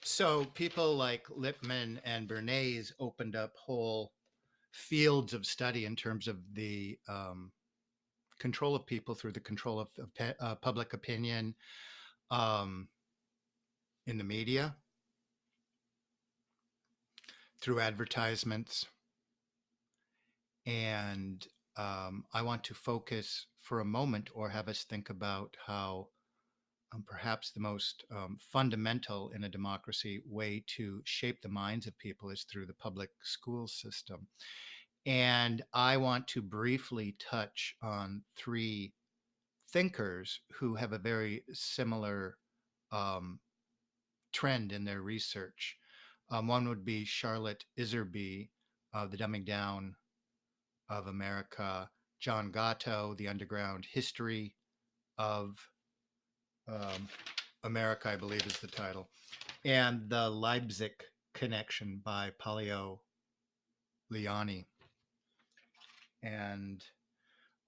So people like Lippmann and Bernays opened up whole fields of study in terms of the control of people through the control of public opinion um, in the media, through advertisements. And I want to focus for a moment or have us think about how perhaps the most fundamental in a democracy way to shape the minds of people is through the public school system. And I want to briefly touch on three thinkers who have a very similar um, trend in their research. One would be Charlotte Iserbyt, The Dumbing Down of America, John Gatto, The Underground History of um, America, I believe is the title, and The Leipzig Connection by Paolo Lioni. And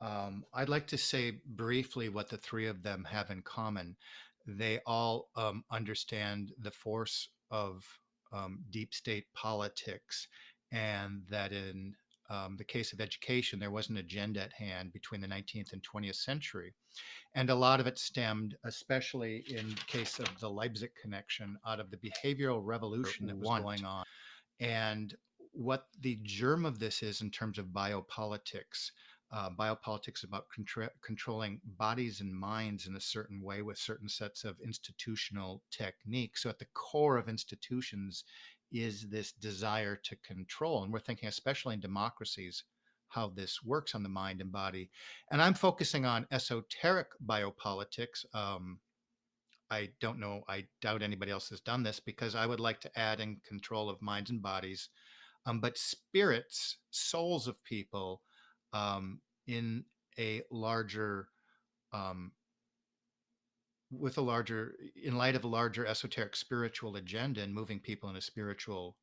I'd like to say briefly what the three of them have in common. They all understand the force of deep state politics, and that in the case of education, there was an agenda at hand between the 19th and 20th century. And a lot of it stemmed, especially in the case of the Leipzig connection, out of the behavioral revolution that was going on. And what the germ of this is in terms of biopolitics. Biopolitics is about controlling bodies and minds in a certain way with certain sets of institutional techniques. So, at the core of institutions is this desire to control. And we're thinking, especially in democracies, how this works on the mind and body. And I'm focusing on esoteric biopolitics. I don't know, I doubt anybody else has done this because I would like to add in control of minds and bodies, but spirits, souls of people um, in a larger, um, with a larger, in light of a larger esoteric spiritual agenda and moving people in a spiritual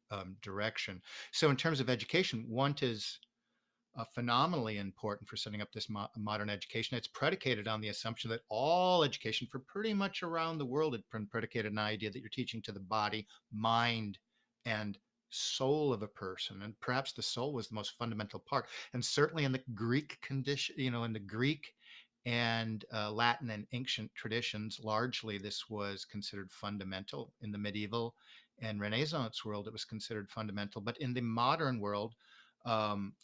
direction. So, in terms of education, one is phenomenally important for setting up this modern education. It's predicated on the assumption that all education for pretty much around the world had been predicated on the idea that you're teaching to the body, mind, and soul of a person. And perhaps the soul was the most fundamental part. And certainly in the Greek condition, in the Greek and Latin and ancient traditions, largely this was considered fundamental. In the medieval and Renaissance world, it was considered fundamental. But in the modern world,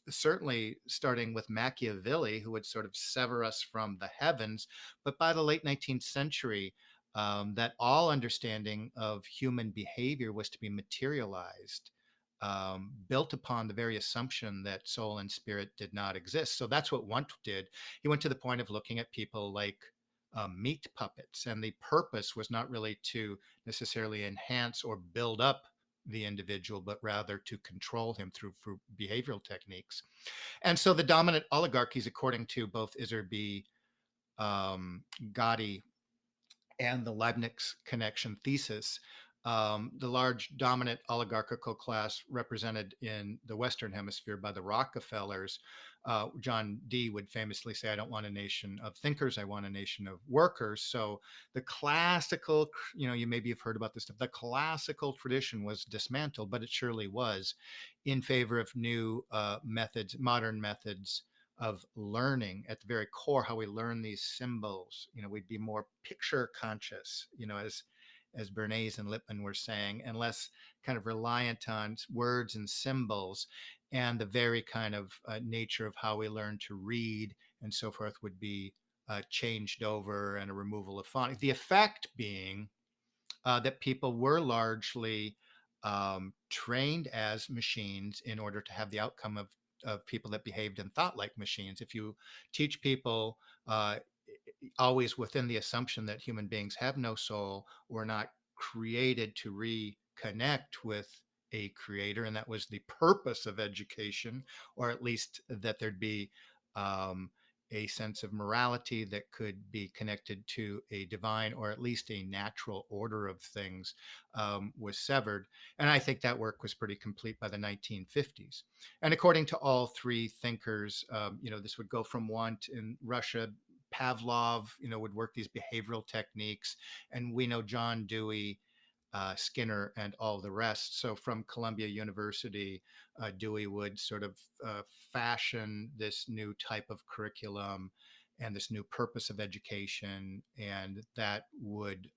certainly starting with Machiavelli, who would sort of sever us from the heavens. But by the late 19th century, that all understanding of human behavior was to be materialized, built upon the very assumption that soul and spirit did not exist. So that's what Wundt did. He went to the point of looking at people like meat puppets, and the purpose was not really to necessarily enhance or build up the individual, but rather to control him through behavioral techniques. And so the dominant oligarchies, according to both Iserbyt, Gotti, and the Leibniz connection thesis, the large dominant oligarchical class represented in the Western Hemisphere by the Rockefellers. John Dee would famously say, I don't want a nation of thinkers, I want a nation of workers. So the classical, you maybe have heard about this stuff, the classical tradition was dismantled, but it surely was, in favor of new methods, modern methods of learning. At the very core, how we learn these symbols. We'd be more picture conscious, as Bernays and Lippmann were saying, and less kind of reliant on words and symbols. And the very kind of nature of how we learn to read and so forth would be changed over, and a removal of phonics. The effect being that people were largely trained as machines in order to have the outcome of people that behaved and thought like machines. If you teach people always within the assumption that human beings have no soul, or not created to reconnect with a creator, and that was the purpose of education, or at least that there'd be a sense of morality that could be connected to a divine or at least a natural order of things, was severed. And I think that work was pretty complete by the 1950s. And according to all three thinkers, this would go from Wundt in Russia. Pavlov, would work these behavioral techniques. And we know John Dewey Skinner, and all the rest. So from Columbia University, Dewey would sort of fashion this new type of curriculum and this new purpose of education, and that would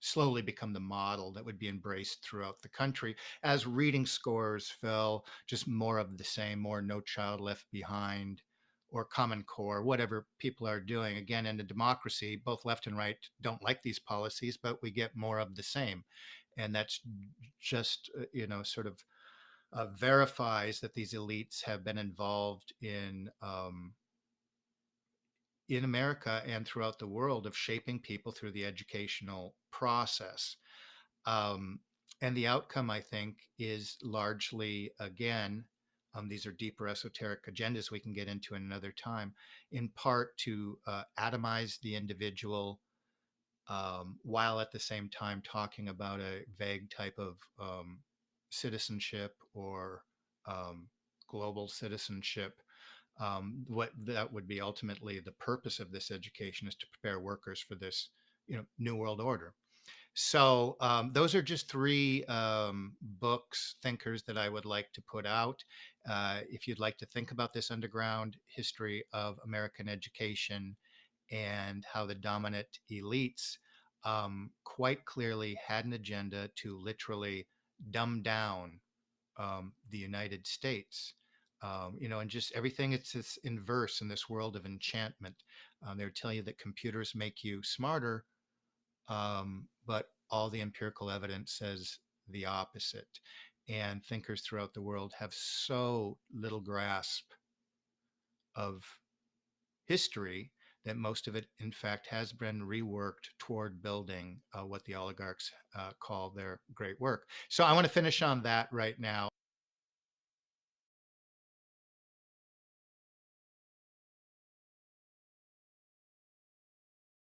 slowly become the model that would be embraced throughout the country. As reading scores fell, just more of the same, more No Child Left Behind or Common Core, whatever people are doing. Again, in a democracy, both left and right don't like these policies, but we get more of the same. And that's just, sort of verifies that these elites have been involved in America and throughout the world of shaping people through the educational process. Um, and the outcome, I think, is largely, again, these are deeper esoteric agendas we can get into in another time, in part to atomize the individual while at the same time talking about a vague type of citizenship or um, global citizenship. What that would be ultimately the purpose of this education is to prepare workers for this, new world order. So those are just three books, thinkers that I would like to put out. If you'd like to think about this underground history of American education and how the dominant elites quite clearly had an agenda to literally dumb down the United States. And just everything, it's this inverse in this world of enchantment. They would tell you that computers make you smarter, but all the empirical evidence says the opposite. And thinkers throughout the world have so little grasp of history that most of it, in fact, has been reworked toward building what the oligarchs call their great work. So I want to finish on that right now.